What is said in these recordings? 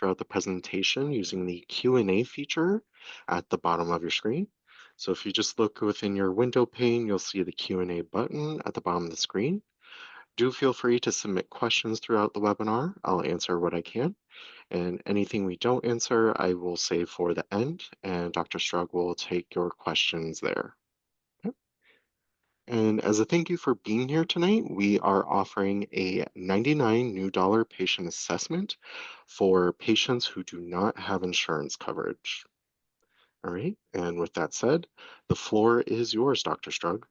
throughout the presentation using the Q&A feature at the bottom of your screen. So if you just look within your window pane, you'll see the Q&A button at the bottom of the screen. Do feel free to submit questions throughout the webinar. I'll answer what I can. And anything we don't answer, I will save for the end, and Dr. Strug will take your questions there. Okay. And as a thank you for being here tonight, we are offering a $99 new patient assessment for patients who do not have insurance coverage. All right, and with that said, the floor is yours, Dr. Strug.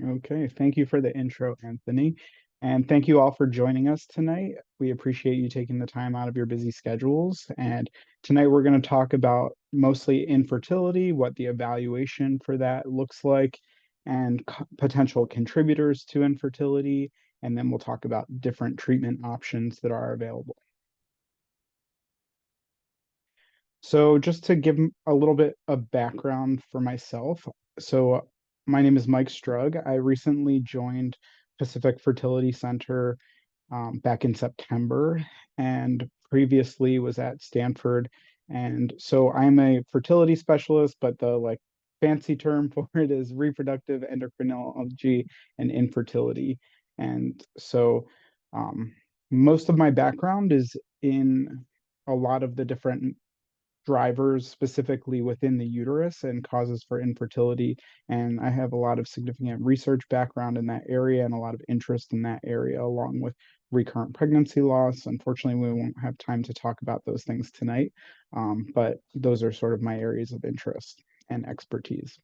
Okay, thank you for the intro, Anthony. And thank you all for joining us tonight. We appreciate you taking the time out of your busy schedules. And tonight we're going to talk about mostly infertility, what the evaluation for that looks like, and potential contributors to infertility. And then we'll talk about different treatment options that are available. So just to give a little bit of background for myself. So my name is Mike Strug. I recently joined Pacific Fertility Center back in September and previously was at Stanford. And so I'm a fertility specialist, but the fancy term for it is reproductive endocrinology and infertility. And so most of my background is in a lot of the different drivers specifically within the uterus and causes for infertility. And I have a lot of significant research background in that area and a lot of interest in that area, along with recurrent pregnancy loss. Unfortunately, we won't have time to talk about those things tonight, but those are sort of my areas of interest and expertise.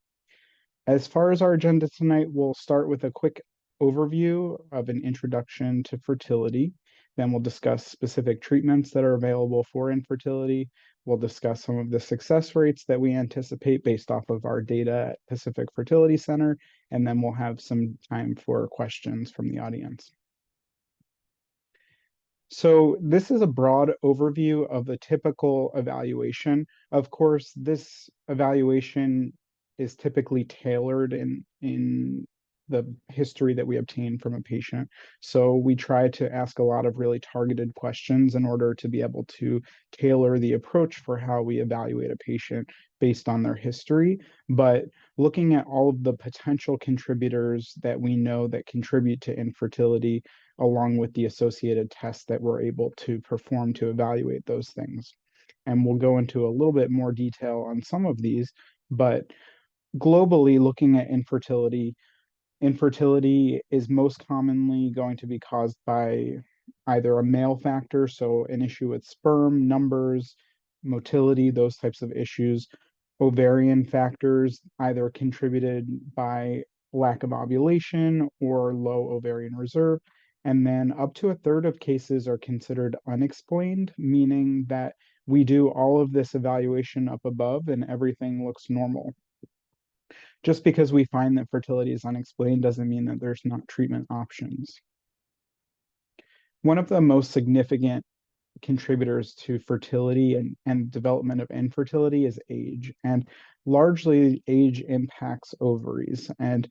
As far as our agenda tonight, we'll start with a quick overview of an introduction to fertility. Then we'll discuss specific treatments that are available for infertility. We'll discuss some of the success rates that we anticipate based off of our data at Pacific Fertility Center, and then we'll have some time for questions from the audience. So this is a broad overview of a typical evaluation. Of course, this evaluation is typically tailored in the history that we obtain from a patient. So we try to ask a lot of really targeted questions in order to be able to tailor the approach for how we evaluate a patient based on their history. But looking at all of the potential contributors that we know that contribute to infertility, along with the associated tests that we're able to perform to evaluate those things. And we'll go into a little bit more detail on some of these, but globally, looking at infertility, infertility is most commonly going to be caused by either a male factor, so an issue with sperm numbers, motility, those types of issues, ovarian factors, either contributed by lack of ovulation or low ovarian reserve. And then up to a third of cases are considered unexplained, meaning that we do all of this evaluation up above and everything looks normal. Just because we find that fertility is unexplained doesn't mean that there's not treatment options. One of the most significant contributors to fertility and development of infertility is age. And largely, age impacts ovaries. And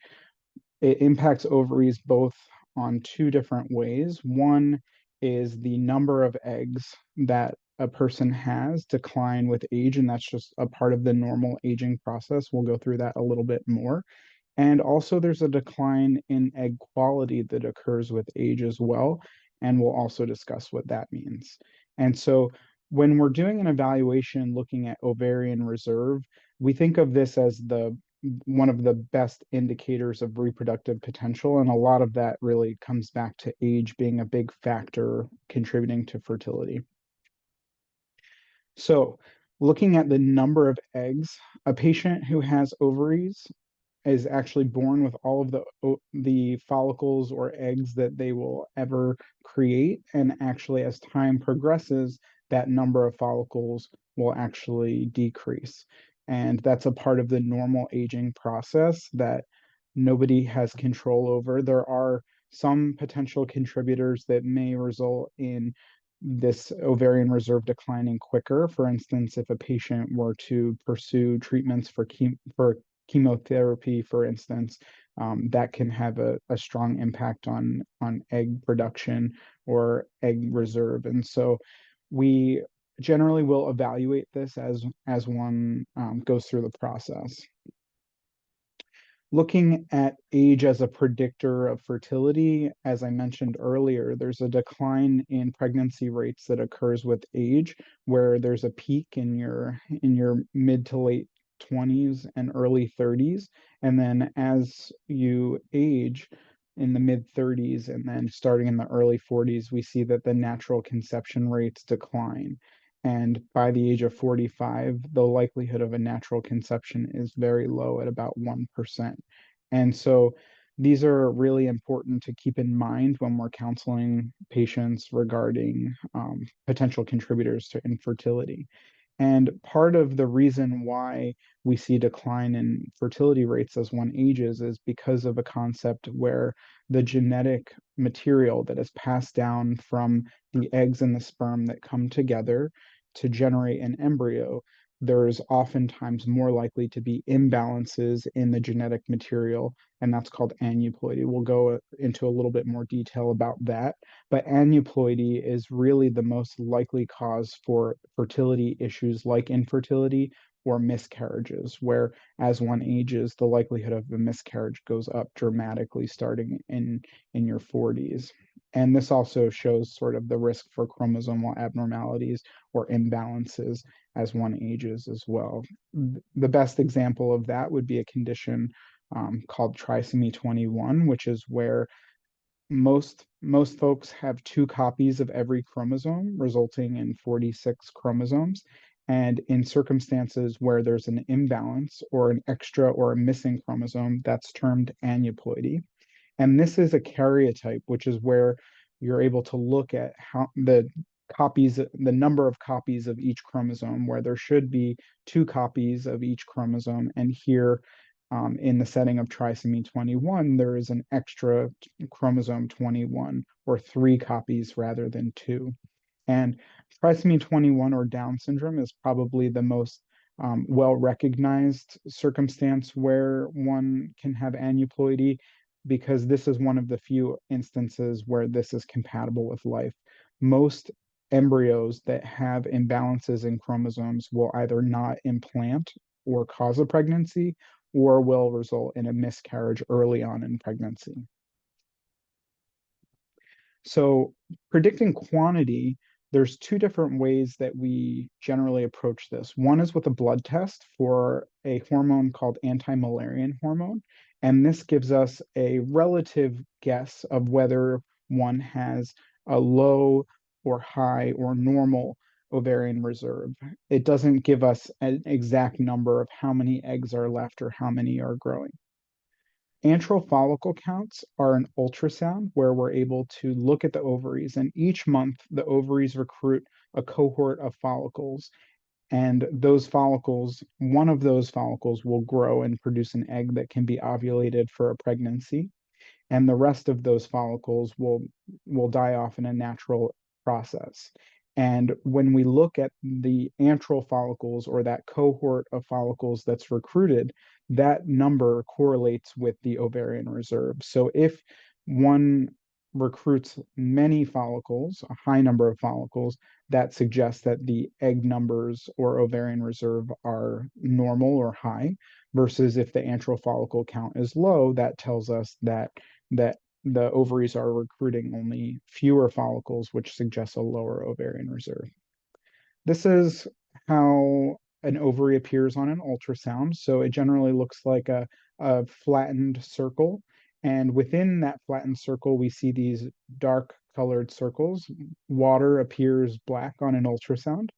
it impacts ovaries both on two different ways. One is the number of eggs that a person has decline with age, and that's just a part of the normal aging process. We'll go through that a little bit more. And also, there's a decline in egg quality that occurs with age as well. And we'll also discuss what that means. And so, when we're doing an evaluation looking at ovarian reserve, we think of this as one of the best indicators of reproductive potential. And a lot of that really comes back to age being a big factor contributing to fertility. So, looking at the number of eggs, a patient who has ovaries is actually born with all of the follicles or eggs that they will ever create. And actually, as time progresses, that number of follicles will actually decrease. And that's a part of the normal aging process that nobody has control over. There are some potential contributors that may result in this ovarian reserve declining quicker. For instance, if a patient were to pursue treatments for chemotherapy, for instance, that can have a strong impact on egg production or egg reserve. And so we generally we'll evaluate this as one goes through the process. Looking at age as a predictor of fertility, as I mentioned earlier, there's a decline in pregnancy rates that occurs with age, where there's a peak in your mid to late 20s and early 30s, and then as you age in the mid 30s and then starting in the early 40s, we see that the natural conception rates decline. And by the age of 45, the likelihood of a natural conception is very low at about 1%. And so these are really important to keep in mind when we're counseling patients regarding potential contributors to infertility. And part of the reason why we see decline in fertility rates as one ages is because of a concept where the genetic material that is passed down from the eggs and the sperm that come together to generate an embryo, there's oftentimes more likely to be imbalances in the genetic material, and that's called aneuploidy. We'll go into a little bit more detail about that, but aneuploidy is really the most likely cause for fertility issues like infertility or miscarriages, where as one ages, the likelihood of a miscarriage goes up dramatically starting in your 40s. And this also shows sort of the risk for chromosomal abnormalities or imbalances as one ages as well. The best example of that would be a condition called trisomy 21, which is where most folks have two copies of every chromosome, resulting in 46 chromosomes. And in circumstances where there's an imbalance or an extra or a missing chromosome, that's termed aneuploidy. And this is a karyotype, which is where you're able to look at how the number of copies of each chromosome, where there should be two copies of each chromosome. And here, in the setting of trisomy 21, there is an extra chromosome 21, or three copies rather than two. And trisomy 21 or Down syndrome is probably the most well recognized circumstance where one can have aneuploidy, because this is one of the few instances where this is compatible with life. Most embryos that have imbalances in chromosomes will either not implant or cause a pregnancy, or will result in a miscarriage early on in pregnancy. So predicting quantity, there's two different ways that we generally approach this. One is with a blood test for a hormone called anti-Müllerian hormone, and this gives us a relative guess of whether one has a low or high or normal ovarian reserve. It doesn't give us an exact number of how many eggs are left or how many are growing. Antral follicle counts are an ultrasound where we're able to look at the ovaries, and each month the ovaries recruit a cohort of follicles, and those follicles, one of those follicles will grow and produce an egg that can be ovulated for a pregnancy, and the rest of those follicles will die off in a natural process. And when we look at the antral follicles, or that cohort of follicles that's recruited, that number correlates with the ovarian reserve. So if one recruits many follicles, a high number of follicles, that suggests that the egg numbers or ovarian reserve are normal or high, versus if the antral follicle count is low, that tells us that the ovaries are recruiting only fewer follicles, which suggests a lower ovarian reserve. This is how an ovary appears on an ultrasound. So it generally looks like a flattened circle. And within that flattened circle, we see these dark colored circles. Water appears black on an ultrasound.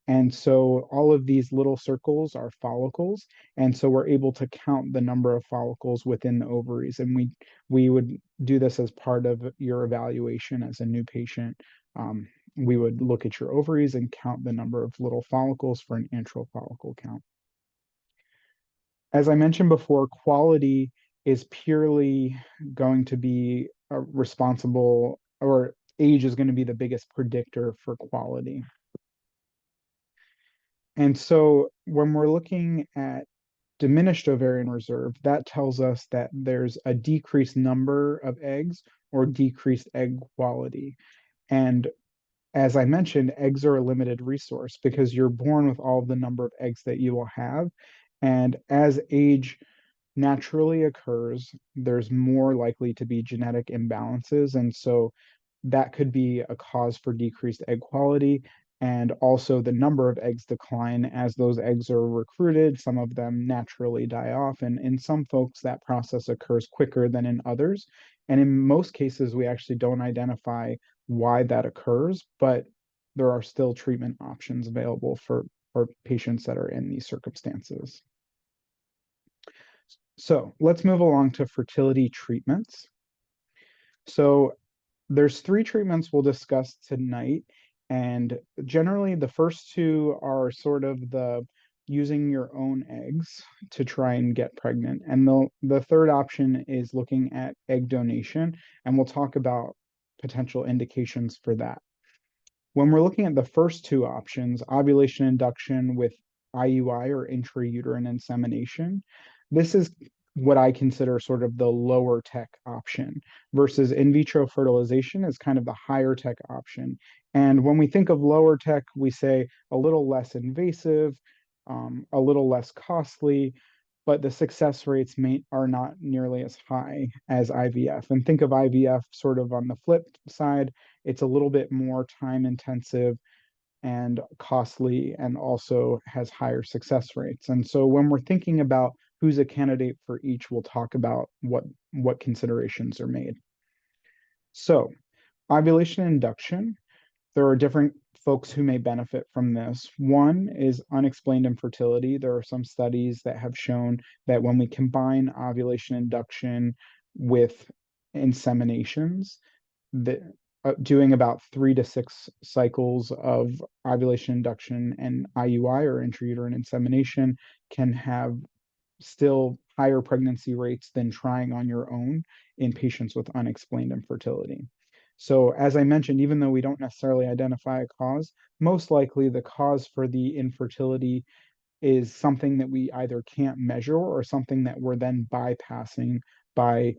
And so all of these little circles are follicles. And so we're able to count the number of follicles within the ovaries. And we would do this as part of your evaluation as a new patient. We would look at your ovaries and count the number of little follicles for an antral follicle count. As I mentioned before, quality is purely going to be responsible, or age is going to be the biggest predictor for quality. And so when we're looking at diminished ovarian reserve, that tells us that there's a decreased number of eggs or decreased egg quality. And as I mentioned, eggs are a limited resource because you're born with all of the number of eggs that you will have. And as age naturally occurs, there's more likely to be genetic imbalances. And so that could be a cause for decreased egg quality. And also, the number of eggs decline as those eggs are recruited. Some of them naturally die off. And in some folks, that process occurs quicker than in others. And in most cases, we actually don't identify why that occurs, but there are still treatment options available for patients that are in these circumstances. So let's move along to fertility treatments. So there's three treatments we'll discuss tonight, and generally the first two are sort of the using your own eggs to try and get pregnant. And the third option is looking at egg donation, and we'll talk about potential indications for that. When we're looking at the first two options, ovulation induction with IUI or intrauterine insemination, this is what I consider sort of the lower tech option versus in vitro fertilization is kind of the higher tech option. And when we think of lower tech, we say a little less invasive, a little less costly, but the success rates are not nearly as high as IVF. And think of IVF sort of on the flip side, it's a little bit more time intensive and costly and also has higher success rates. And so when we're thinking about who's a candidate for each, we'll talk about what considerations are made. So, ovulation induction, there are different folks who may benefit from this. One is unexplained infertility. There are some studies that have shown that when we combine ovulation induction with inseminations, that doing about 3 to 6 cycles of ovulation induction and IUI or intrauterine insemination can have still higher pregnancy rates than trying on your own in patients with unexplained infertility. So, as I mentioned, even though we don't necessarily identify a cause, most likely the cause for the infertility is something that we either can't measure or something that we're then bypassing by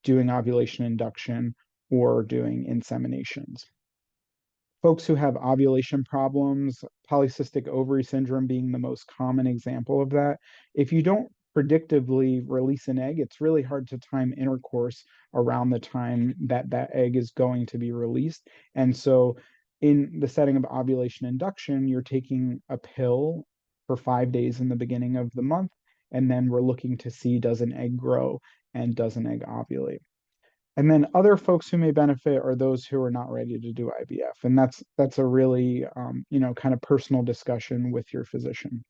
doing ovulation induction or doing inseminations. Folks who have ovulation problems, polycystic ovary syndrome being the most common example of that. If you don't predictively release an egg, it's really hard to time intercourse around the time that that egg is going to be released. And so, in the setting of ovulation induction, you're taking a pill for 5 days in the beginning of the month, and then we're looking to see does an egg grow and does an egg ovulate. And then other folks who may benefit are those who are not ready to do IVF, and that's a really kind of personal discussion with your physician.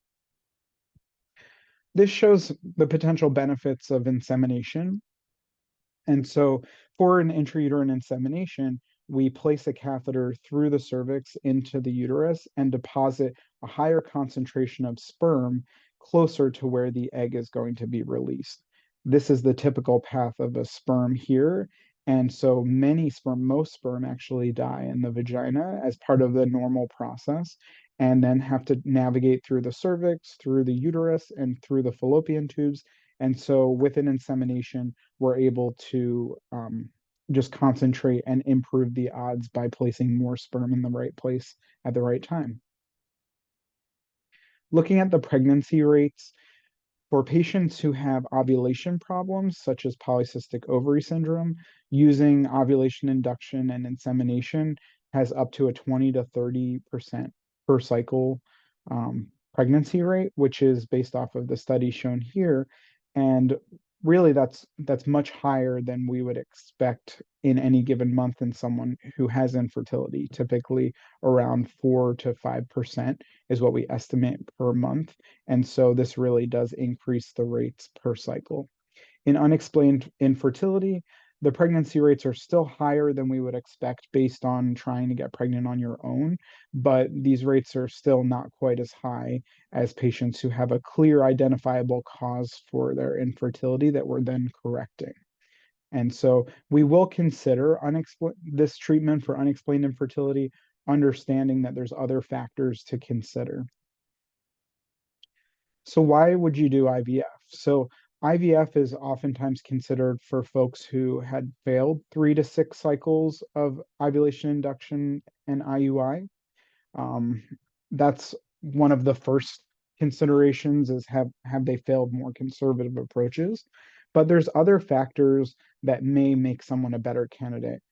This shows the potential benefits of insemination. And so for an intrauterine insemination, we place a catheter through the cervix into the uterus and deposit a higher concentration of sperm closer to where the egg is going to be released. This is the typical path of a sperm here. And so most sperm actually die in the vagina as part of the normal process and then have to navigate through the cervix, through the uterus, and through the fallopian tubes. And so with an insemination, we're able to just concentrate and improve the odds by placing more sperm in the right place at the right time. Looking at the pregnancy rates, for patients who have ovulation problems, such as polycystic ovary syndrome, using ovulation induction and insemination has up to a 20 to 30% per cycle pregnancy rate, which is based off of the study shown here. And really, that's much higher than we would expect in any given month in someone who has infertility. Typically, around 4 to 5% is what we estimate per month. And so this really does increase the rates per cycle. In unexplained infertility, the pregnancy rates are still higher than we would expect based on trying to get pregnant on your own, but these rates are still not quite as high as patients who have a clear identifiable cause for their infertility that we're then correcting. And so we will consider this treatment for unexplained infertility, understanding that there's other factors to consider. So why would you do IVF? So IVF is oftentimes considered for folks who had failed 3 to 6 cycles of ovulation induction and IUI. Um, that's one of the first considerations is have they failed more conservative approaches? But there's other factors that may make someone a better candidate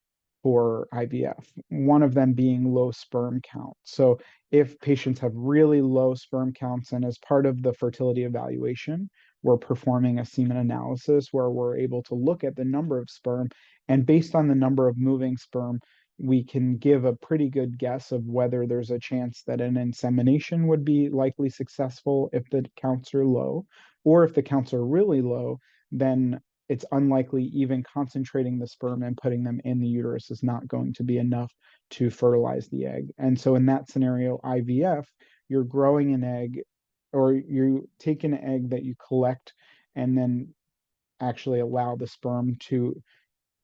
for IVF, one of them being low sperm count. So if patients have really low sperm counts and as part of the fertility evaluation, we're performing a semen analysis where we're able to look at the number of sperm, and based on the number of moving sperm, we can give a pretty good guess of whether there's a chance that an insemination would be likely successful if the counts are low, or if the counts are really low, then it's unlikely even concentrating the sperm and putting them in the uterus is not going to be enough to fertilize the egg. And so in that scenario, IVF, you're growing an egg, or you take an egg that you collect and then actually allow the sperm to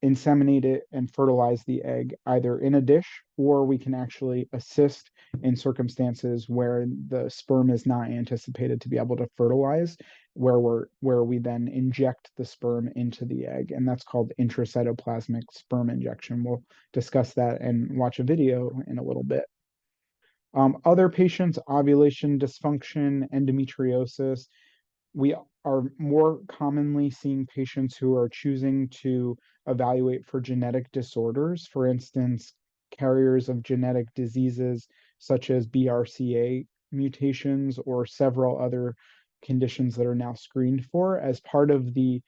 inseminate it and fertilize the egg either in a dish, or we can actually assist in circumstances where the sperm is not anticipated to be able to fertilize, where we then inject the sperm into the egg, and that's called intracytoplasmic sperm injection. We'll discuss that and watch a video in a little bit. Other patients, ovulation dysfunction, endometriosis, we are more commonly seeing patients who are choosing to evaluate for genetic disorders, for instance, carriers of genetic diseases such as BRCA mutations or several other conditions that are now screened for as part of the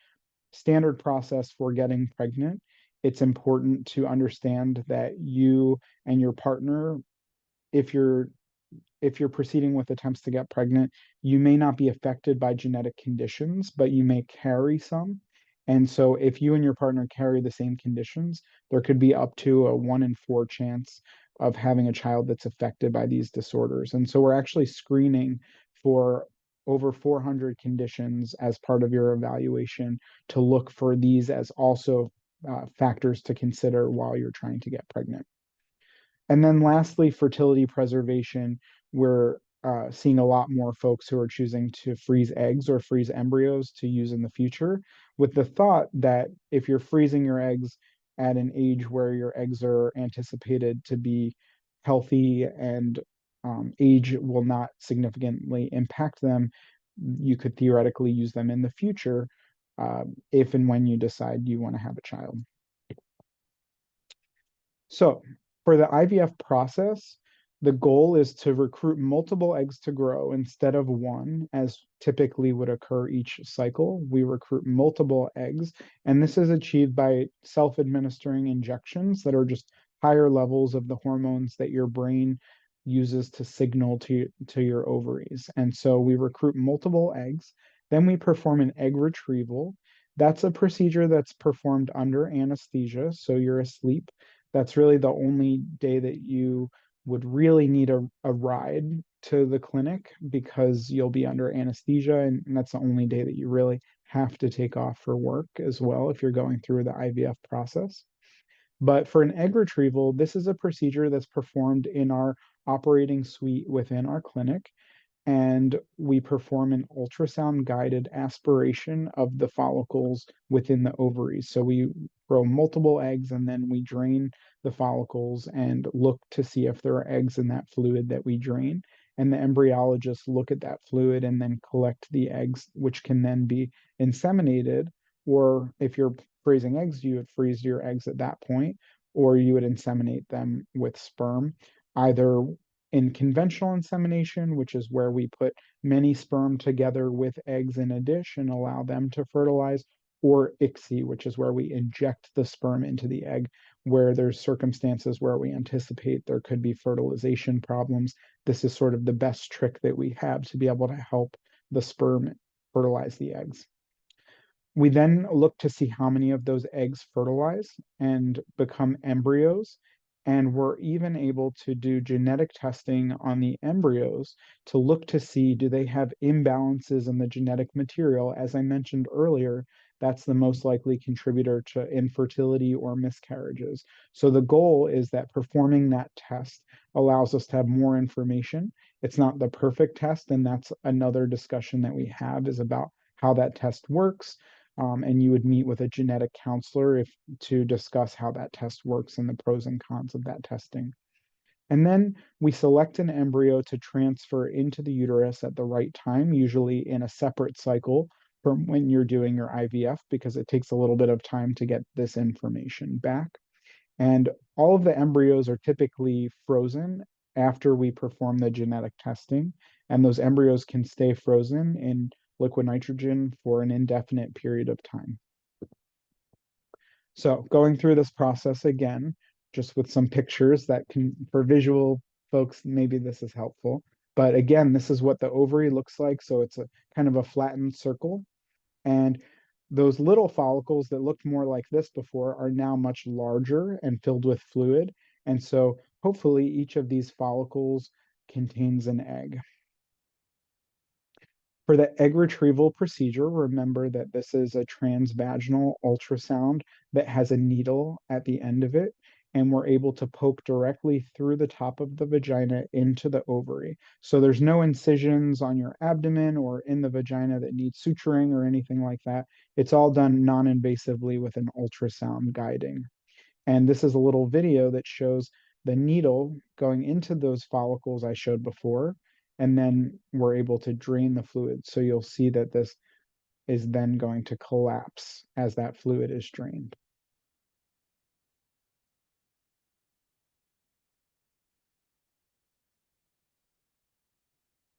standard process for getting pregnant. It's important to understand that you and your partner, if you're proceeding with attempts to get pregnant, you may not be affected by genetic conditions, but you may carry some. And so if you and your partner carry the same conditions, there could be up to a 1 in 4 chance of having a child that's affected by these disorders. And so we're actually screening for over 400 conditions as part of your evaluation to look for these as also factors to consider while you're trying to get pregnant. And then lastly, fertility preservation. We're seeing a lot more folks who are choosing to freeze eggs or freeze embryos to use in the future, with the thought that if you're freezing your eggs at an age where your eggs are anticipated to be healthy and age will not significantly impact them, you could theoretically use them in the future if and when you decide you want to have a child. So for the IVF process, the goal is to recruit multiple eggs to grow instead of one, as typically would occur each cycle. We recruit multiple eggs, and this is achieved by self-administering injections that are just higher levels of the hormones that your brain uses to signal to your ovaries. And so we recruit multiple eggs. Then we perform an egg retrieval. That's a procedure that's performed under anesthesia, so you're asleep. That's really the only day that you would really need a ride to the clinic because you'll be under anesthesia, and that's the only day that you really have to take off for work as well if you're going through the IVF process. But for an egg retrieval, this is a procedure that's performed in our operating suite within our clinic, and we perform an ultrasound guided aspiration of the follicles within the ovaries. So we grow multiple eggs and then we drain the follicles and look to see if there are eggs in that fluid that we drain. And the embryologists look at that fluid and then collect the eggs, which can then be inseminated. Or if you're freezing eggs, you would freeze your eggs at that point, or you would inseminate them with sperm, either in conventional insemination, which is where we put many sperm together with eggs in a dish and allow them to fertilize, or ICSI, which is where we inject the sperm into the egg, where there's circumstances where we anticipate there could be fertilization problems. This is sort of the best trick that we have to be able to help the sperm fertilize the eggs. We then look to see how many of those eggs fertilize and become embryos. And we're even able to do genetic testing on the embryos to look to see, do they have imbalances in the genetic material? As I mentioned earlier, that's the most likely contributor to infertility or miscarriages. So the goal is that performing that test allows us to have more information. It's not the perfect test, and that's another discussion that we have is about how that test works. And you would meet with a genetic counselor to discuss how that test works and the pros and cons of that testing. And then we select an embryo to transfer into the uterus at the right time, usually in a separate cycle from when you're doing your IVF, because it takes a little bit of time to get this information back. And all of the embryos are typically frozen after we perform the genetic testing. And those embryos can stay frozen in liquid nitrogen for an indefinite period of time. So going through this process again, just with some pictures that can, for visual folks, maybe this is helpful. But again, this is what the ovary looks like. So it's a kind of a flattened circle. And those little follicles that looked more like this before are now much larger and filled with fluid. And so hopefully each of these follicles contains an egg. For the egg retrieval procedure, remember that this is a transvaginal ultrasound that has a needle at the end of it, and we're able to poke directly through the top of the vagina into the ovary. So there's no incisions on your abdomen or in the vagina that need suturing or anything like that. It's all done non-invasively with an ultrasound guiding. And this is a little video that shows the needle going into those follicles I showed before, and then we're able to drain the fluid. So you'll see that this is then going to collapse as that fluid is drained.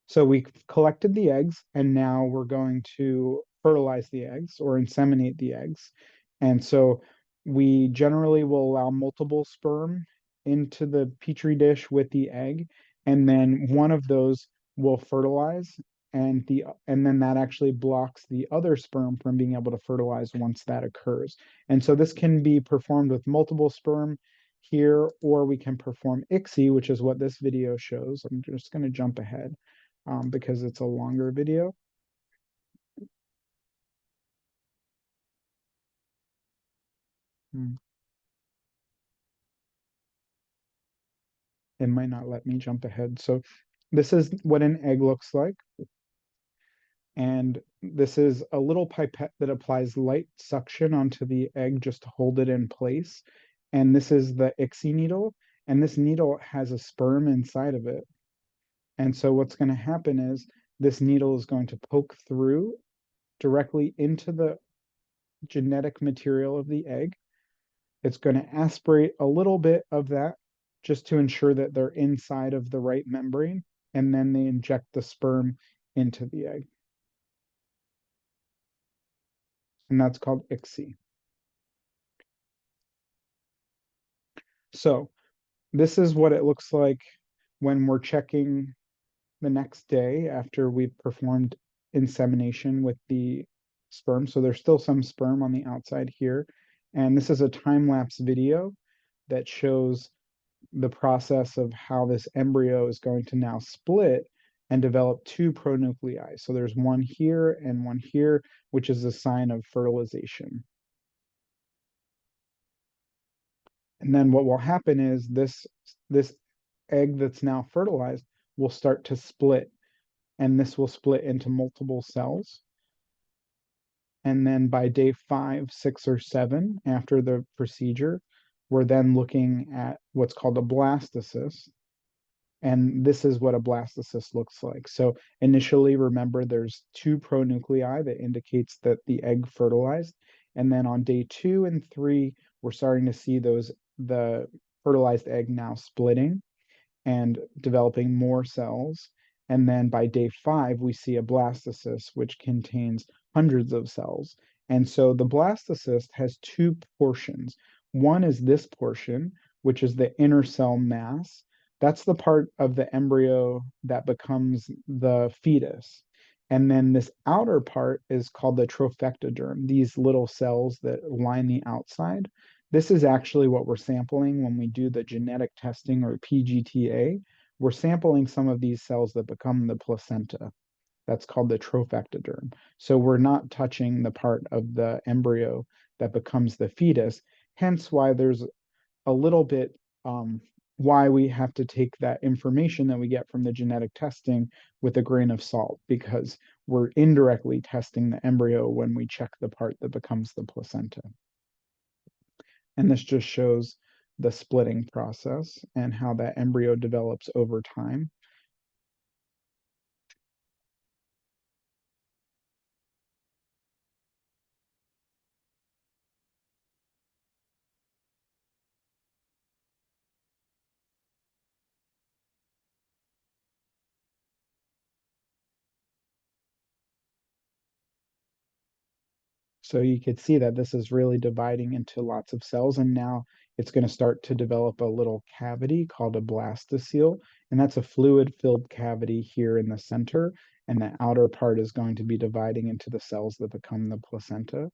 So we collected the eggs, and now we're going to fertilize the eggs or inseminate the eggs. And so we generally will allow multiple sperm into the petri dish with the egg, and then one of those will fertilize, and then that actually blocks the other sperm from being able to fertilize once that occurs. And so this can be performed with multiple sperm here, or we can perform ICSI, which is what this video shows. I'm just going to jump ahead because it's a longer video. Hmm. It might not let me jump ahead. So this is what an egg looks like. And this is a little pipette that applies light suction onto the egg just to hold it in place. And this is the ICSI needle. And this needle has a sperm inside of it. And so what's going to happen is this needle is going to poke through directly into the genetic material of the egg. It's going to aspirate a little bit of that just to ensure that they're inside of the right membrane, and then they inject the sperm into the egg. And that's called ICSI. So this is what it looks like when we're checking the next day after we've performed insemination with the sperm. So there's still some sperm on the outside here. And this is a time-lapse video that shows the process of how this embryo is going to now split and develop two pronuclei. So there's one here and one here, which is a sign of fertilization. And then what will happen is this egg that's now fertilized will start to split, and this will split into multiple cells. And then by day 5, 6, or 7 after the procedure, we're then looking at what's called a blastocyst. And this is what a blastocyst looks like. So initially, remember, there's two pronuclei that indicates that the egg fertilized. And then on day 2 and 3, we're starting to see the fertilized egg now splitting and developing more cells. And then by day 5, we see a blastocyst, which contains hundreds of cells. And so the blastocyst has two portions. One is this portion, which is the inner cell mass. That's the part of the embryo that becomes the fetus. And then this outer part is called the trophectoderm, these little cells that line the outside. This is actually what we're sampling when we do the genetic testing or PGTA. We're sampling some of these cells that become the placenta. That's called the trophectoderm. So we're not touching the part of the embryo that becomes the fetus, hence why there's a little bit why we have to take that information that we get from the genetic testing with a grain of salt, because we're indirectly testing the embryo when we check the part that becomes the placenta. And this just shows the splitting process and how that embryo develops over time. So you could see that this is really dividing into lots of cells, and now it's going to start to develop a little cavity called a blastocele, and that's a fluid-filled cavity here in the center, and the outer part is going to be dividing into the cells that become the placenta.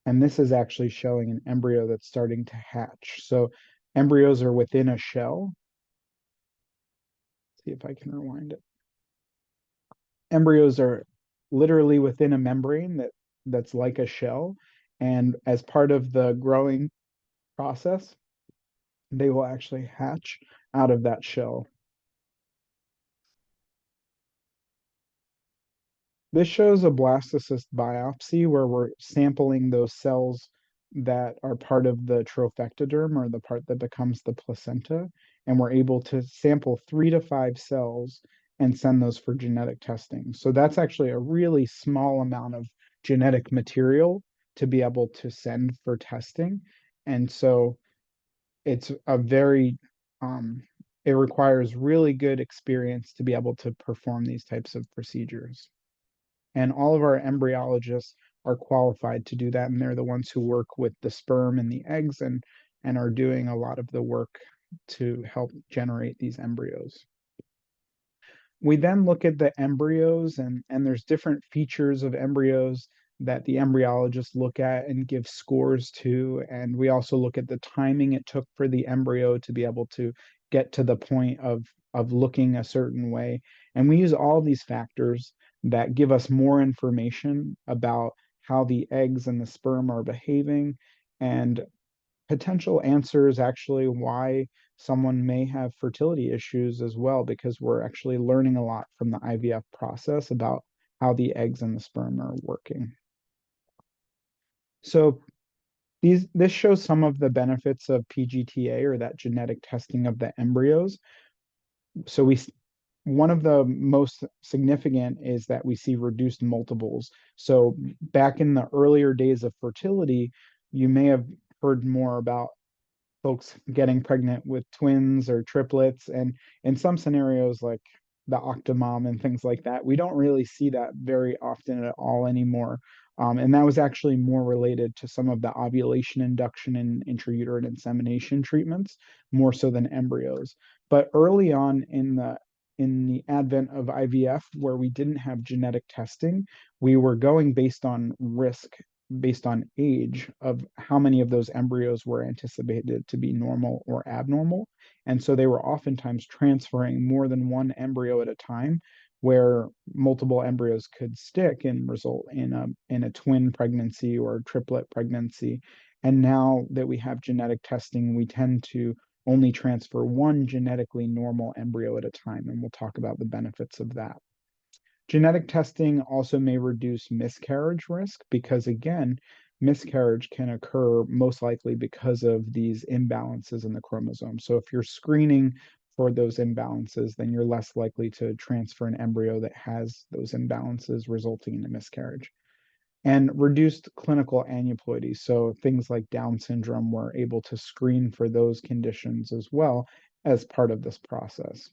And this is actually showing an embryo that's starting to hatch. So embryos are within a shell. See if I can rewind it. Embryos are literally within a membrane that's like a shell, and as part of the growing process, they will actually hatch out of that shell. This shows a blastocyst biopsy where we're sampling those cells that are part of the trophectoderm, or the part that becomes the placenta, and we're able to sample 3 to 5 cells and send those for genetic testing. So that's actually a really small amount of genetic material to be able to send for testing. And so it's a very it requires really good experience to be able to perform these types of procedures. And all of our embryologists are qualified to do that, and they're the ones who work with the sperm and the eggs, and are doing a lot of the work to help generate these embryos. We then look at the embryos, and there's different features of embryos that the embryologists look at and give scores to. And we also look at the timing it took for the embryo to be able to get to the point of looking a certain way. And we use all of these factors that give us more information about how the eggs and the sperm are behaving, and potential answers actually why someone may have fertility issues as well, because we're actually learning a lot from the IVF process about how the eggs and the sperm are working. So this shows some of the benefits of PGTA, or that genetic testing of the embryos. So one of the most significant is that we see reduced multiples. So back in the earlier days of fertility, you may have heard more about folks getting pregnant with twins or triplets, and in some scenarios like the octomom and things like that, we don't really see that very often at all anymore. And that was actually more related to some of the ovulation induction and intrauterine insemination treatments, more so than embryos. But early on in the advent of IVF, where we didn't have genetic testing, we were going based on risk, based on age of how many of those embryos were anticipated to be normal or abnormal. And so they were oftentimes transferring more than one embryo at a time, where multiple embryos could stick and result in a twin pregnancy or a triplet pregnancy. And now that we have genetic testing, we tend to only transfer one genetically normal embryo at a time, and we'll talk about the benefits of that. Genetic testing also may reduce miscarriage risk, because, again, miscarriage can occur most likely because of these imbalances in the chromosome. So if you're screening for those imbalances, then you're less likely to transfer an embryo that has those imbalances, resulting in a miscarriage. And reduced clinical aneuploidy. So things like Down syndrome, we're able to screen for those conditions as well as part of this process.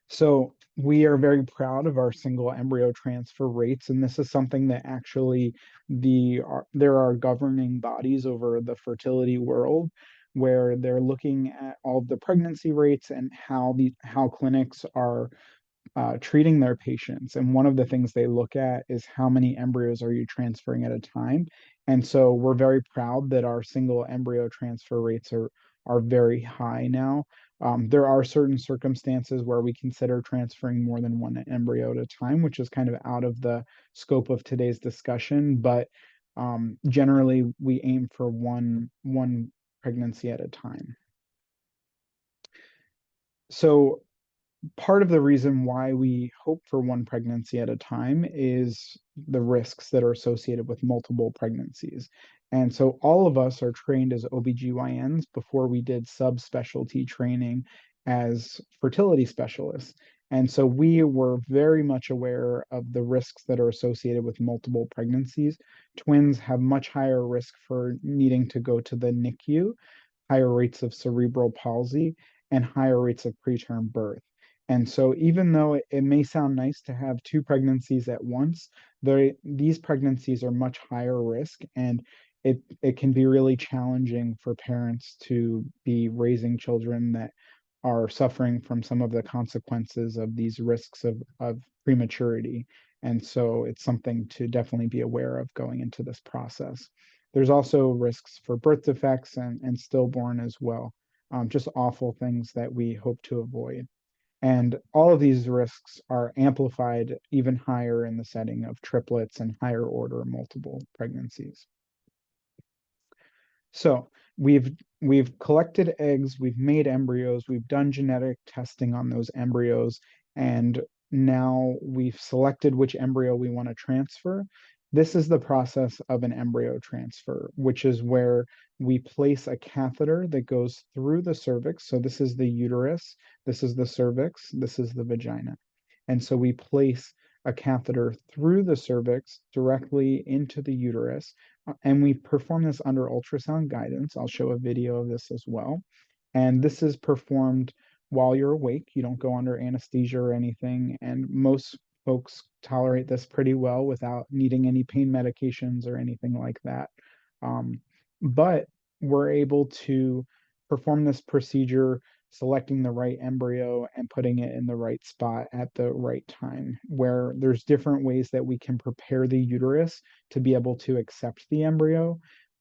So we are very proud of our single embryo transfer rates, and this is something that actually there are governing bodies over the fertility world, where they're looking at all of the pregnancy rates and how clinics are treating their patients. And one of the things they look at is how many embryos are you transferring at a time. And so we're very proud that our single embryo transfer rates are very high now. There are certain circumstances where we consider transferring more than one embryo at a time, which is kind of out of the scope of today's discussion. But generally, we aim for one pregnancy at a time. So part of the reason why we hope for one pregnancy at a time is the risks that are associated with multiple pregnancies. And so all of us are trained as OBGYNs before we did subspecialty training as fertility specialists. And so we were very much aware of the risks that are associated with multiple pregnancies. Twins have much higher risk for needing to go to the NICU, higher rates of cerebral palsy, and higher rates of preterm birth. And so, even though it may sound nice to have two pregnancies at once, these pregnancies are much higher risk, and it can be really challenging for parents to be raising children that are suffering from some of the consequences of these risks of prematurity. And so, it's something to definitely be aware of going into this process. There's also risks for birth defects and stillborn as well, just awful things that we hope to avoid. And all of these risks are amplified even higher in the setting of triplets and higher order multiple pregnancies. So we've collected eggs, we've made embryos, we've done genetic testing on those embryos, and now we've selected which embryo we want to transfer. This is the process of an embryo transfer, which is where we place a catheter that goes through the cervix. So this is the uterus, this is the cervix, this is the vagina. And so we place a catheter through the cervix directly into the uterus, and we perform this under ultrasound guidance. I'll show a video of this as well. And this is performed while you're awake. You don't go under anesthesia or anything. And most folks tolerate this pretty well without needing any pain medications or anything like that. But we're able to perform this procedure, selecting the right embryo and putting it in the right spot at the right time, where there's different ways that we can prepare the uterus to be able to accept the embryo,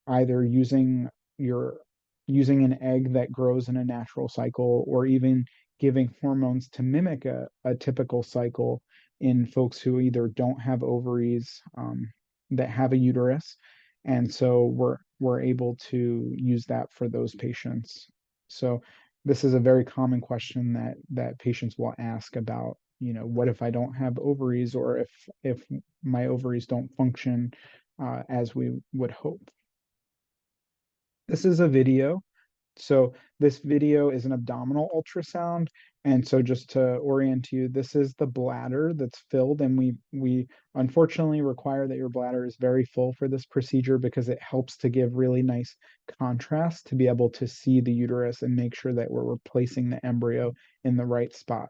either using an egg that grows in a natural cycle, or even giving hormones to mimic a typical cycle in folks who either don't have ovaries, that have a uterus. And so we're able to use that for those patients. So this is a very common question that patients will ask about, what if I don't have ovaries, or if my ovaries don't function as we would hope. This is a video. So this video is an abdominal ultrasound. And so just to orient you, this is the bladder that's filled. And we unfortunately require that your bladder is very full for this procedure because it helps to give really nice contrast to be able to see the uterus and make sure that we're replacing the embryo in the right spot.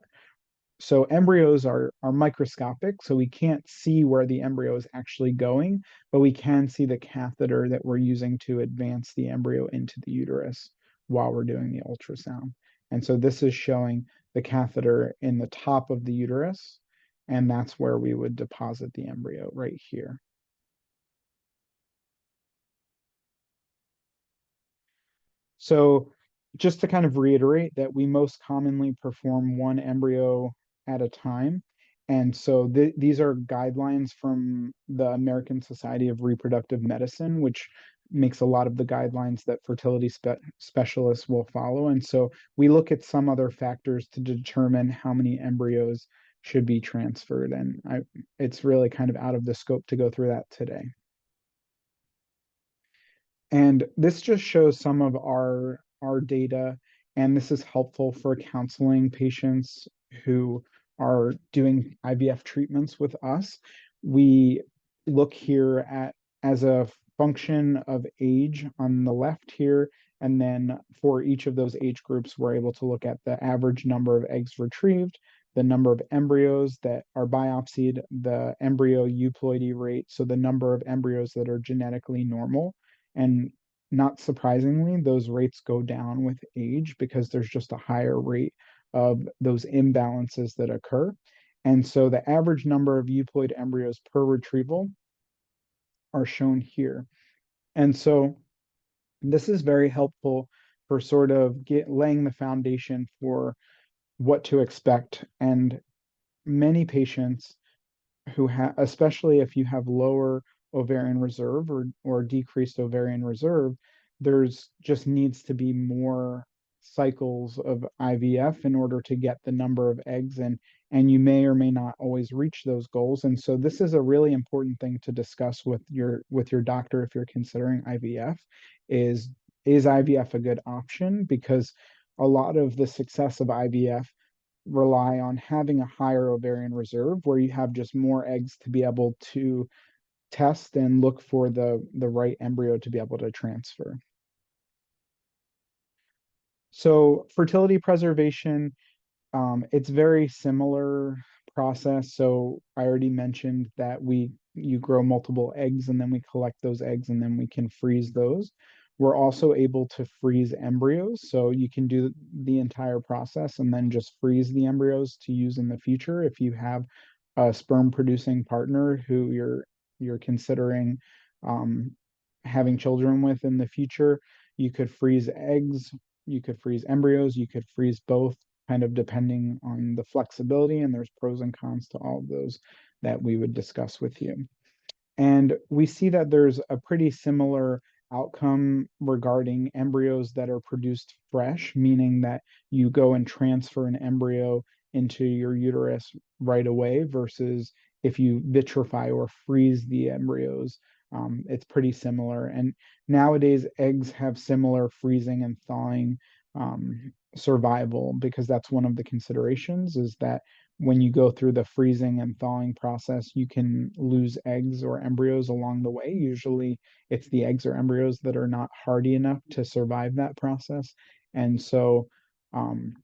So embryos are microscopic, so we can't see where the embryo is actually going, but we can see the catheter that we're using to advance the embryo into the uterus while we're doing the ultrasound. And so this is showing the catheter in the top of the uterus, and that's where we would deposit the embryo right here. So just to kind of reiterate that we most commonly perform one embryo at a time. And so these are guidelines from the American Society of Reproductive Medicine, which makes a lot of the guidelines that fertility specialists will follow. And so we look at some other factors to determine how many embryos should be transferred. And it's really kind of out of the scope to go through that today. And this just shows some of our data, and this is helpful for counseling patients who are doing IVF treatments with us. We look here at as a function of age on the left here, and then for each of those age groups, we're able to look at the average number of eggs retrieved, the number of embryos that are biopsied, the embryo euploidy rate, so the number of embryos that are genetically normal. And not surprisingly, those rates go down with age because there's just a higher rate of those imbalances that occur. And so the average number of euploid embryos per retrieval are shown here. And so this is very helpful for sort of laying the foundation for what to expect. And many patients who have, especially if you have lower ovarian reserve or decreased ovarian reserve, there's just needs to be more cycles of IVF in order to get the number of eggs, and you may or may not always reach those goals. And so this is a really important thing to discuss with your doctor if you're considering IVF is is IVF a good option? Because a lot of the success of IVF rely on having a higher ovarian reserve where you have just more eggs to be able to test and look for the right embryo to be able to transfer. So fertility preservation, it's very similar process. So I already mentioned that we you grow multiple eggs and then we collect those eggs and then we can freeze those. We're also able to freeze embryos. So you can do the entire process and then just freeze the embryos to use in the future if you have a sperm producing partner who you're considering um, having children with in the future. You could freeze eggs, you could freeze embryos, you could freeze both, kind of depending on the flexibility, and there's pros and cons to all of those that we would discuss with you. And we see that there's a pretty similar outcome regarding embryos that are produced fresh, meaning that you go and transfer an embryo into your uterus right away versus if you vitrify or freeze the embryos. It's pretty similar. And nowadays, eggs have similar freezing and thawing survival because that's one of the considerations is that when you go through the freezing and thawing process, you can lose eggs or embryos along the way. Usually, it's the eggs or embryos that are not hardy enough to survive that process. And so, um,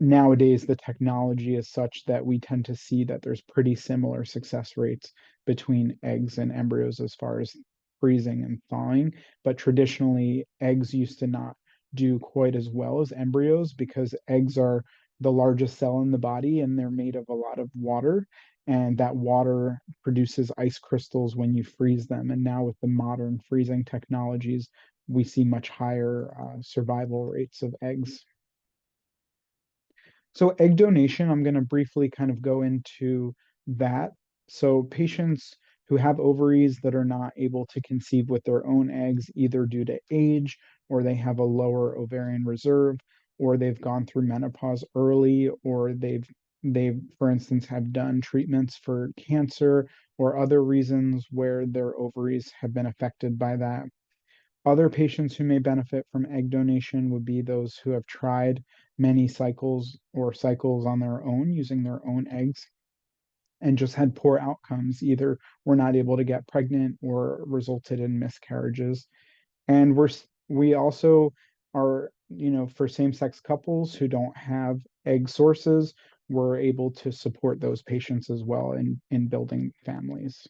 nowadays the technology is such that we tend to see that there's pretty similar success rates between eggs and embryos as far as freezing and thawing. But traditionally, eggs used to not do quite as well as embryos because eggs are the largest cell in the body and they're made of a lot of water. And that water produces ice crystals when you freeze them. And now, with the modern freezing technologies, we see much higher survival rates of eggs. So egg donation, I'm going to briefly kind of go into that. So patients who have ovaries that are not able to conceive with their own eggs, either due to age or they have a lower ovarian reserve, or they've gone through menopause early, or they've, for instance, have done treatments for cancer or other reasons where their ovaries have been affected by that. Other patients who may benefit from egg donation would be those who have tried many cycles or cycles on their own using their own eggs and just had poor outcomes, either were not able to get pregnant or resulted in miscarriages. And we also are, for same-sex couples who don't have egg sources, we're able to support those patients as well in building families.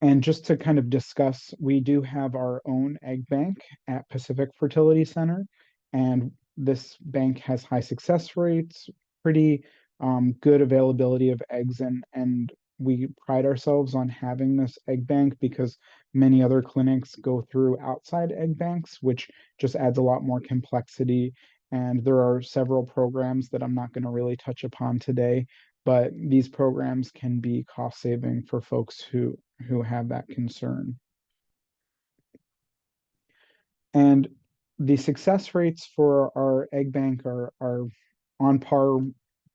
And just to kind of discuss, we do have our own egg bank at Pacific Fertility Center, and this bank has high success rates, pretty good availability of eggs, and we pride ourselves on having this egg bank because many other clinics go through outside egg banks, which just adds a lot more complexity. And there are several programs that I'm not going to really touch upon today, but these programs can be cost saving for folks who have that concern. And the success rates for our egg bank are on par,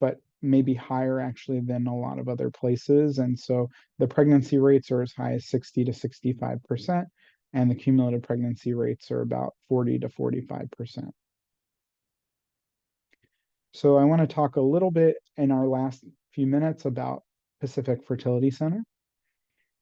but maybe higher actually than a lot of other places. And so the pregnancy rates are as high as 60 to 65%, and the cumulative pregnancy rates are about 40 to 45%. So I want to talk a little bit in our last few minutes about Pacific Fertility Center.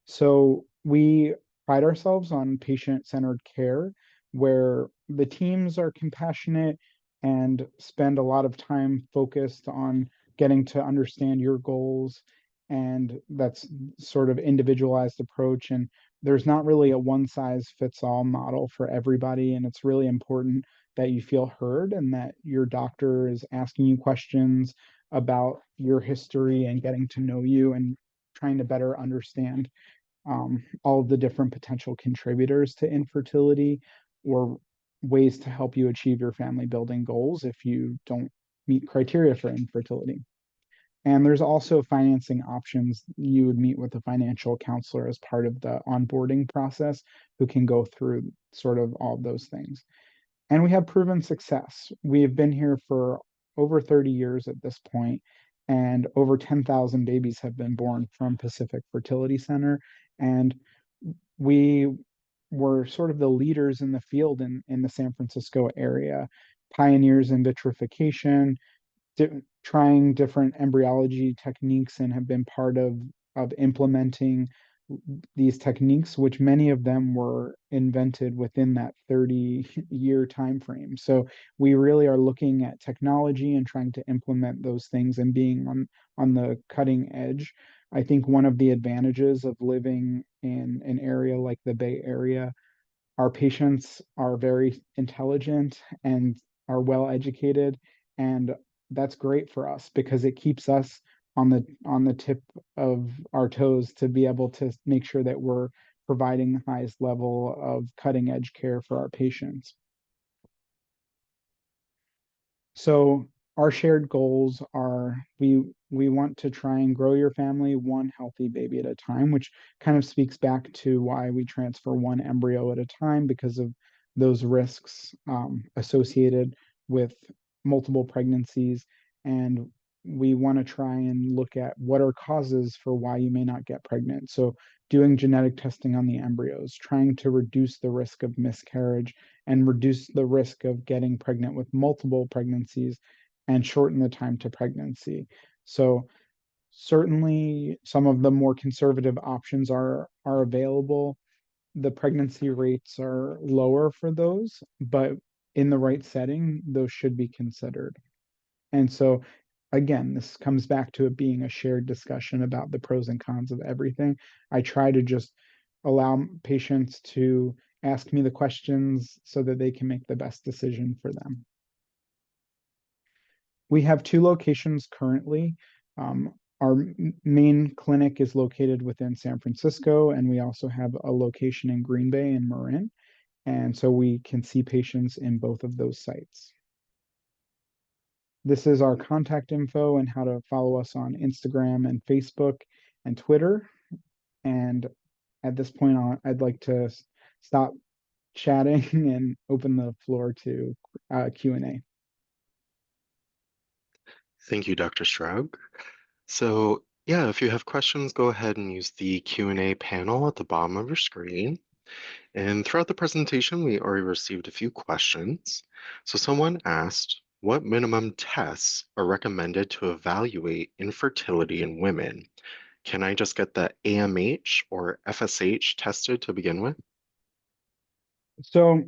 So we pride ourselves on patient-centered care where the teams are compassionate and spend a lot of time focused on getting to understand your goals. And that's sort of individualized approach. And there's not really a one size fits all model for everybody. And it's really important that you feel heard and that your doctor is asking you questions about your history and getting to know you and trying to better understand all of the different potential contributors to infertility or ways to help you achieve your family building goals if you don't meet criteria for infertility. And there's also financing options. You would meet with a financial counselor as part of the onboarding process who can go through sort of all of those things. And we have proven success. We have been here for over 30 years at this point, and over 10,000 babies have been born from Pacific Fertility Center. And we were sort of the leaders in the field in the San Francisco area, pioneers in vitrification, trying different embryology techniques, and have been part of implementing these techniques, which many of them were invented within that 30-year time frame. So we really are looking at technology and trying to implement those things and being on the cutting edge. I think one of the advantages of living in an area like the Bay Area, our patients are very intelligent and are well educated, and that's great for us because it keeps us on the tip of our toes to be able to make sure that we're providing the highest level of cutting edge care for our patients. So our shared goals are we want to try and grow your family one healthy baby at a time, which kind of speaks back to why we transfer one embryo at a time because of those risks associated with multiple pregnancies. And we want to try and look at what are causes for why you may not get pregnant. So doing genetic testing on the embryos, trying to reduce the risk of miscarriage and reduce the risk of getting pregnant with multiple pregnancies and shorten the time to pregnancy. So certainly some of the more conservative options are available. The pregnancy rates are lower for those, but in the right setting, those should be considered. And so again, this comes back to it being a shared discussion about the pros and cons of everything. I try to just allow patients to ask me the questions so that they can make the best decision for them. We have two locations currently. Our main clinic is located within San Francisco, and we also have a location in Green Bay and Marin. And so we can see patients in both of those sites. This is our contact info and how to follow us on Instagram and Facebook and Twitter. And at this point, I'd like to stop chatting and open the floor to Q&A. Thank you, Dr. Strug. So, yeah, if you have questions, go ahead and use the Q&A panel at the bottom of your screen. And throughout the presentation, we already received a few questions. So someone asked, what minimum tests are recommended to evaluate infertility in women? Can I just get the AMH or FSH tested to begin with? So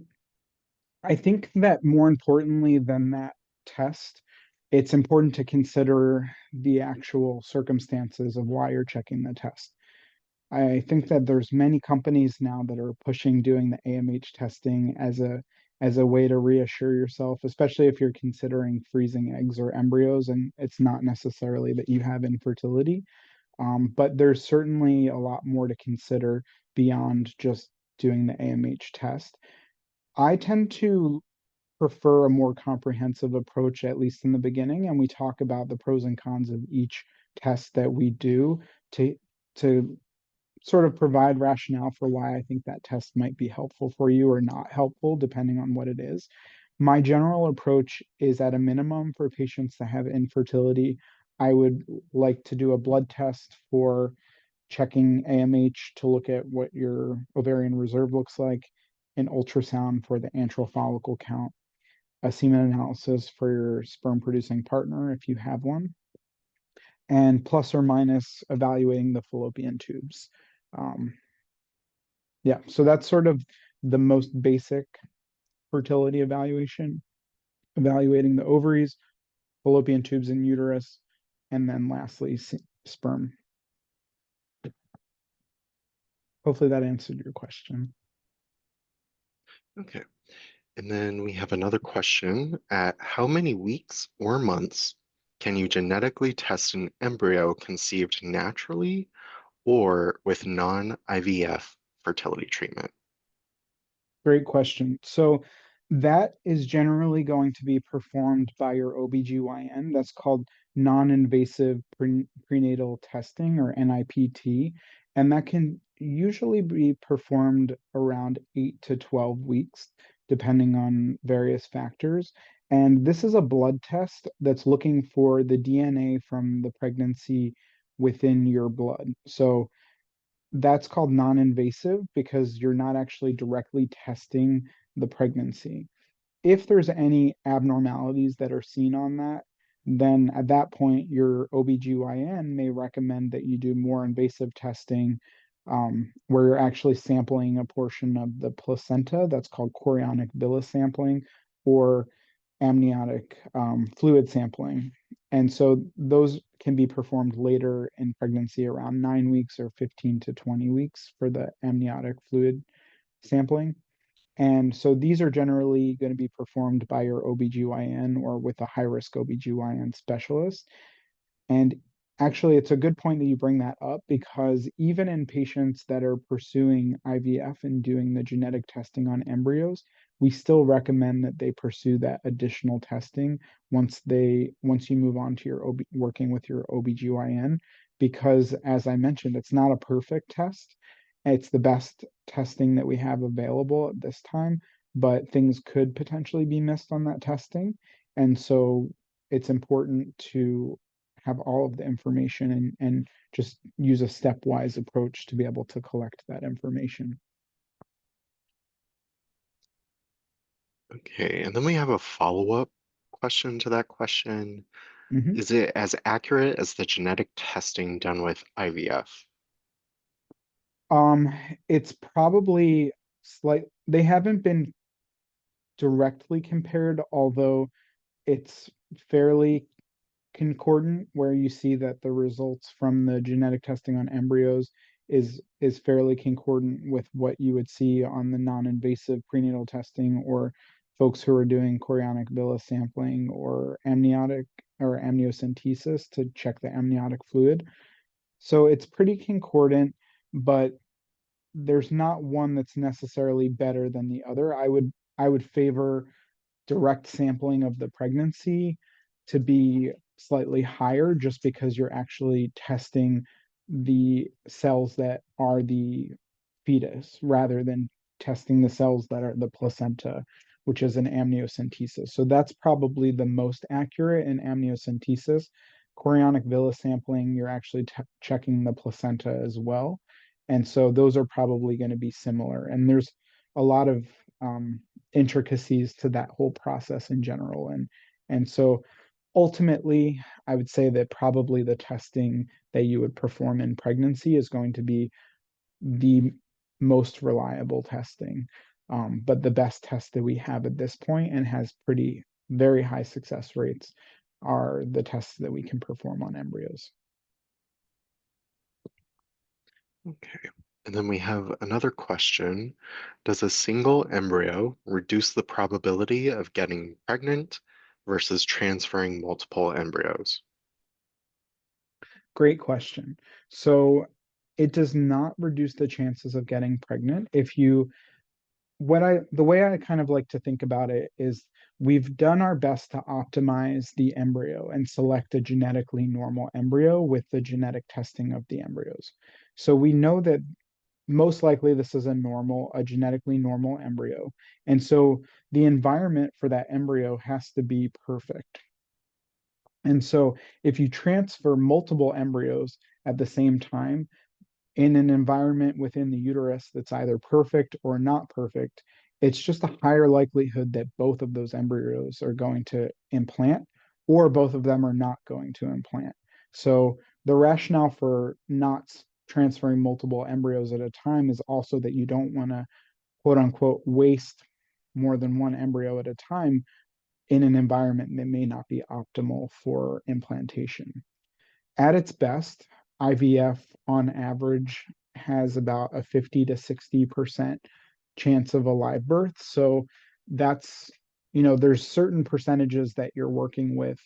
I think that more importantly than that test, it's important to consider the actual circumstances of why you're checking the test. I think that there's many companies now that are pushing doing the AMH testing as a way to reassure yourself, especially if you're considering freezing eggs or embryos, and it's not necessarily that you have infertility. But there's certainly a lot more to consider beyond just doing the AMH test. I tend to prefer a more comprehensive approach, at least in the beginning, and we talk about the pros and cons of each test that we do to to sort of provide rationale for why I think that test might be helpful for you or not helpful, depending on what it is. My general approach is at a minimum for patients that have infertility, I would like to do a blood test for checking AMH to look at what your ovarian reserve looks like, an ultrasound for the antral follicle count, a semen analysis for your sperm producing partner if you have one, and plus or minus evaluating the fallopian tubes. Um, yeah, so that's sort of the most basic fertility evaluation, evaluating the ovaries, fallopian tubes and uterus, and then lastly, sperm. Hopefully that answered your question. Okay. And then we have another question. At how many weeks or months can you genetically test an embryo conceived naturally or with non-IVF fertility treatment? Great question. So That is generally going to be performed by your OBGYN. That's called non-invasive prenatal testing or NIPT. And that can usually be performed around 8 to 12 weeks, depending on various factors. And this is a blood test that's looking for the DNA from the pregnancy within your blood. So that's called non-invasive because you're not actually directly testing the pregnancy. If there's any abnormalities that are seen on that, then at that point, your OBGYN may recommend that you do more invasive testing, where you're actually sampling a portion of the placenta. That's called chorionic villus sampling or amniotic fluid sampling. And so those can be performed later in pregnancy around 9 weeks or 15 to 20 weeks for the amniotic fluid sampling. And so these are generally going to be performed by your OBGYN or with a high risk OBGYN specialist. And actually, it's a good point that you bring that up because even in patients that are pursuing IVF and doing the genetic testing on embryos, we still recommend that they pursue that additional testing once you move on to your working with your OBGYN because as I mentioned, it's not a perfect test. It's the best testing that we have available at this time, but things could potentially be missed on that testing. And so it's important to have all of the information and just use a stepwise approach to be able to collect that information. Okay, and then we have a follow-up question to that question. Mhm. Is it as accurate as the genetic testing done with IVF? Um, it's probably they haven't been directly compared, although it's fairly concordant where you see that the results from the genetic testing on embryos is fairly concordant with what you would see on the non-invasive prenatal testing or folks who are doing chorionic villus sampling or amniotic or amniocentesis to check the amniotic fluid. So it's pretty concordant, but there's not one that's necessarily better than the other. I would favor direct sampling of the pregnancy to be slightly higher just because you're actually testing the cells that are the fetus rather than testing the cells that are the placenta, which is an amniocentesis. So that's probably the most accurate in amniocentesis. Chorionic villus sampling, you're actually checking the placenta as well. And so those are probably going to be similar. And there's a lot of intricacies to that whole process in general. And so ultimately, I would say that probably the testing that you would perform in pregnancy is going to be the most reliable testing. But the best test that we have at this point and has pretty very high success rates are the tests that we can perform on embryos. Okay. And then we have another question. Does a single embryo reduce the probability of getting pregnant versus transferring multiple embryos? Great question. So it does not reduce the chances of getting pregnant if you the way I kind of like to think about it is we've done our best to optimize the embryo and select a genetically normal embryo with the genetic testing of the embryos. So we know that most likely this is a genetically normal embryo. And so the environment for that embryo has to be perfect. And so if you transfer multiple embryos at the same time, in an environment within the uterus that's either perfect or not perfect, it's just a higher likelihood that both of those embryos are going to implant or both of them are not going to implant. So the rationale for not transferring multiple embryos at a time is also that you don't want to quote unquote waste more than one embryo at a time in an environment that may not be optimal for implantation. At its best, IVF on average has about a 50 to 60% chance of a live birth. So that's, there's certain percentages that you're working with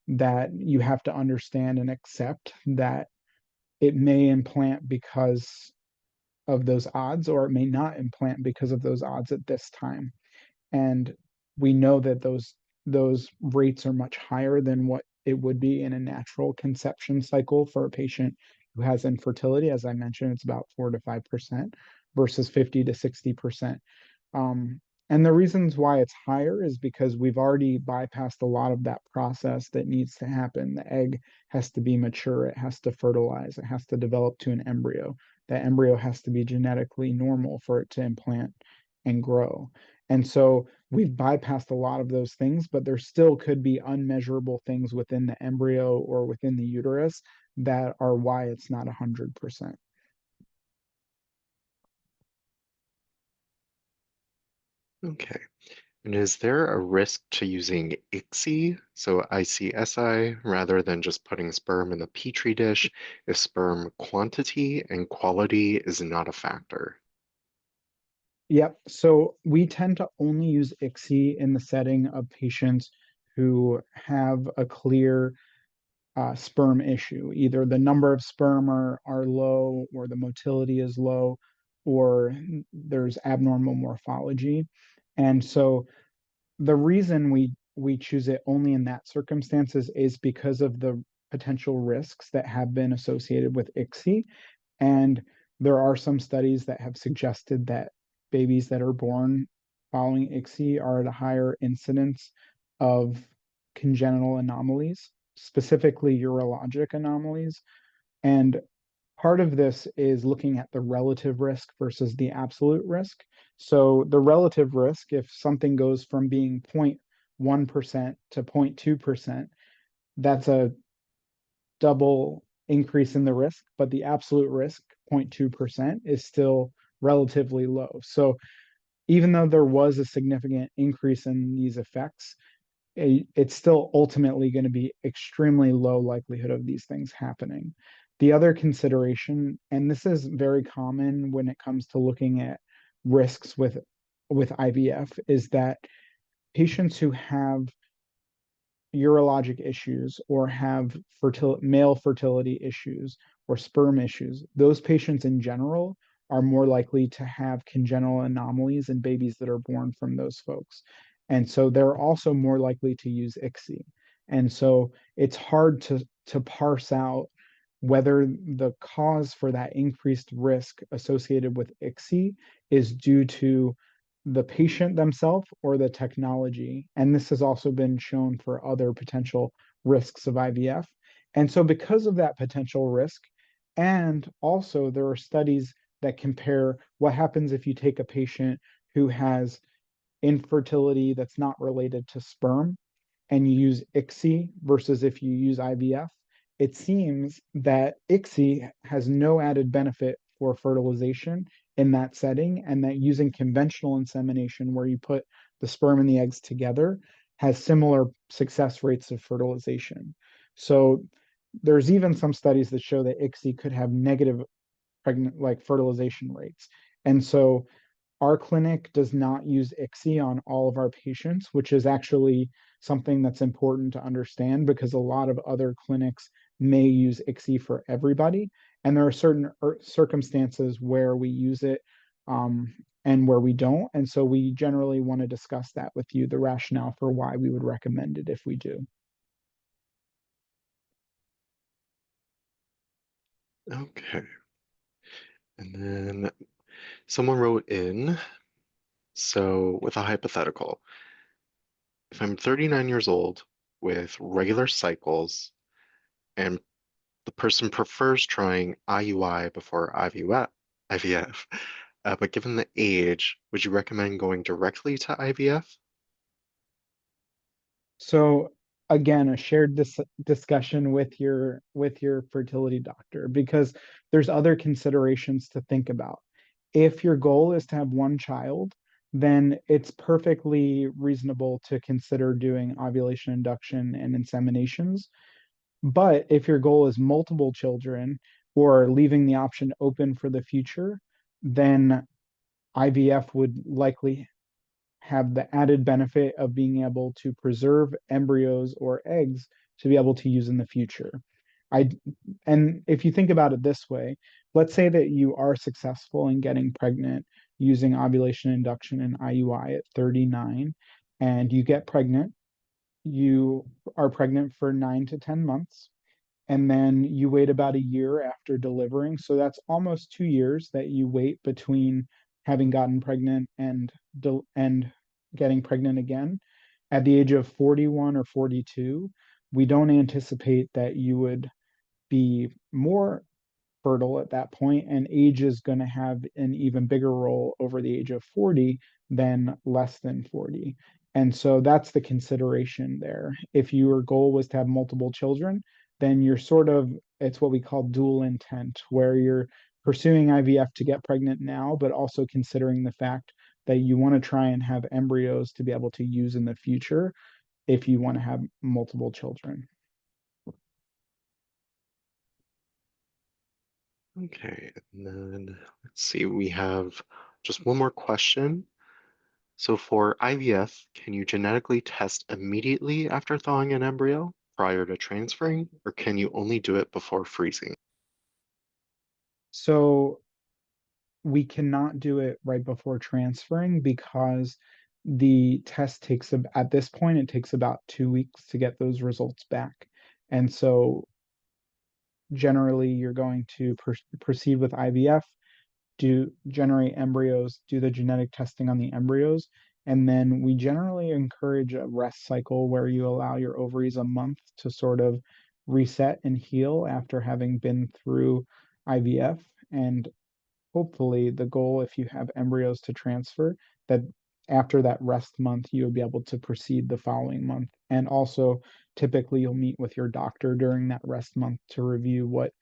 that you have to understand and accept that it may implant because of those odds, or it may not implant because of those odds at this time. And we know that those rates are much higher than what it would be in a natural conception cycle for a patient who has infertility. As I mentioned, it's about 4 to 5% versus 50 to 60%. Um, and the reasons why it's higher is because we've already bypassed a lot of that process that needs to happen. The egg has to be mature, it has to fertilize, it has to develop to an embryo. That embryo has to be genetically normal for it to implant and grow. And so we've bypassed a lot of those things, but there still could be unmeasurable things within the embryo or within the uterus that are why it's not 100%. Okay. And is there a risk to using ICSI, so ICSI, rather than just putting sperm in the petri dish if sperm quantity and quality is not a factor? Yep. So we tend to only use ICSI in the setting of patients who have a clear sperm issue. Either the number of sperm are low, or the motility is low, or there's abnormal morphology. And so the reason we choose it only in that circumstances is because of the potential risks that have been associated with ICSI. And there are some studies that have suggested that babies that are born following ICSI are at a higher incidence of congenital anomalies, specifically urologic anomalies. And part of this is looking at the relative risk versus the absolute risk. So the relative risk, if something goes from being 0.1% to 0.2%, that's a double increase in the risk, but the absolute risk, 0.2%, is still relatively low. So even though there was a significant increase in these effects, it's still ultimately going to be extremely low likelihood of these things happening. The other consideration, and this is very common when it comes to looking at risks with IVF, is that patients who have urologic issues or have male fertility issues or sperm issues, those patients in general are more likely to have congenital anomalies in babies that are born from those folks. And so they're also more likely to use ICSI. And so it's hard to parse out whether the cause for that increased risk associated with ICSI is due to the patient themselves or the technology. And this has also been shown for other potential risks of IVF. And so, because of that potential risk, and also there are studies that compare what happens if you take a patient who has infertility that's not related to sperm and you use ICSI versus if you use IVF, it seems that ICSI has no added benefit for fertilization in that setting, and that using conventional insemination, where you put the sperm and the eggs together, has similar success rates of fertilization. So there's even some studies that show that ICSI could have negative pregnant like fertilization rates. And so our clinic does not use ICSI on all of our patients, which is actually something that's important to understand because a lot of other clinics may use ICSI for everybody. And there are certain circumstances where we use it and where we don't. And so we generally want to discuss that with you, the rationale for why we would recommend it if we do. Okay. And then someone wrote in, so with a hypothetical, if I'm 39 years old with regular cycles and the person prefers trying IUI before IVF, but given the age, would you recommend going directly to IVF? So again, a shared discussion with your fertility doctor, because there's other considerations to think about. If your goal is to have one child, then it's perfectly reasonable to consider doing ovulation induction and inseminations. But if your goal is multiple children or leaving the option open for the future, then IVF would likely have the added benefit of being able to preserve embryos or eggs to be able to use in the future. I and if you think about it this way, let's say that you are successful in getting pregnant using ovulation induction and IUI at 39, and you get pregnant. You are pregnant for 9 to 10 months, and then you wait about a year after delivering. So that's almost 2 years that you wait between having gotten pregnant and getting pregnant again. At the age of 41 or 42, we don't anticipate that you would be more fertile at that point, and age is going to have an even bigger role over the age of 40 than less than 40. And so that's the consideration there. If your goal was to have multiple children, then you're sort of, it's what we call dual intent, where you're pursuing IVF to get pregnant now, but also considering the fact that you want to try and have embryos to be able to use in the future if you want to have multiple children. Okay, and then let's see, we have just one more question. So for IVF, can you genetically test immediately after thawing an embryo prior to transferring, or can you only do it before freezing? So we cannot do it right before transferring because the test takes at this point it takes about 2 weeks to get those results back. And so generally you're going to proceed with IVF, do generate embryos, do the genetic testing on the embryos, and then we generally encourage a rest cycle where you allow your ovaries a month to sort of reset and heal after having been through IVF. And hopefully the goal, if you have embryos to transfer, that after that rest month you would be able to proceed the following month. And also typically you'll meet with your doctor during that rest month to review what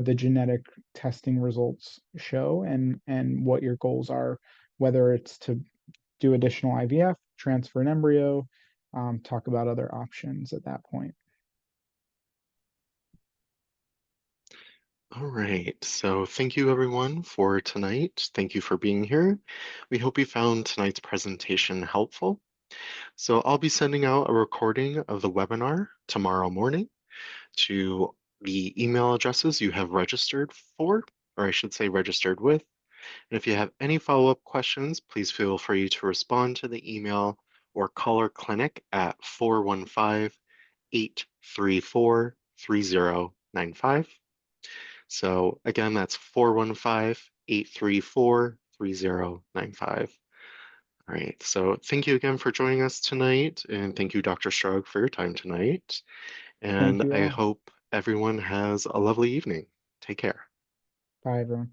the genetic testing results show, and what your goals are, whether it's to do additional IVF, transfer an embryo, talk about other options at that point. All right, so thank you everyone for tonight. Thank you for being here. We hope you found tonight's presentation helpful. So I'll be sending out a recording of the webinar tomorrow morning to the email addresses you have registered for, or I should say registered with. And if you have any follow-up questions, please feel free to respond to the email or call our clinic at 415-834-3095. So again, that's 415-834-3095. All right, so thank you again for joining us tonight, and thank you, Dr. Strug, for your time tonight. Thank And you I all. hope everyone has a lovely evening. Take care. Bye everyone.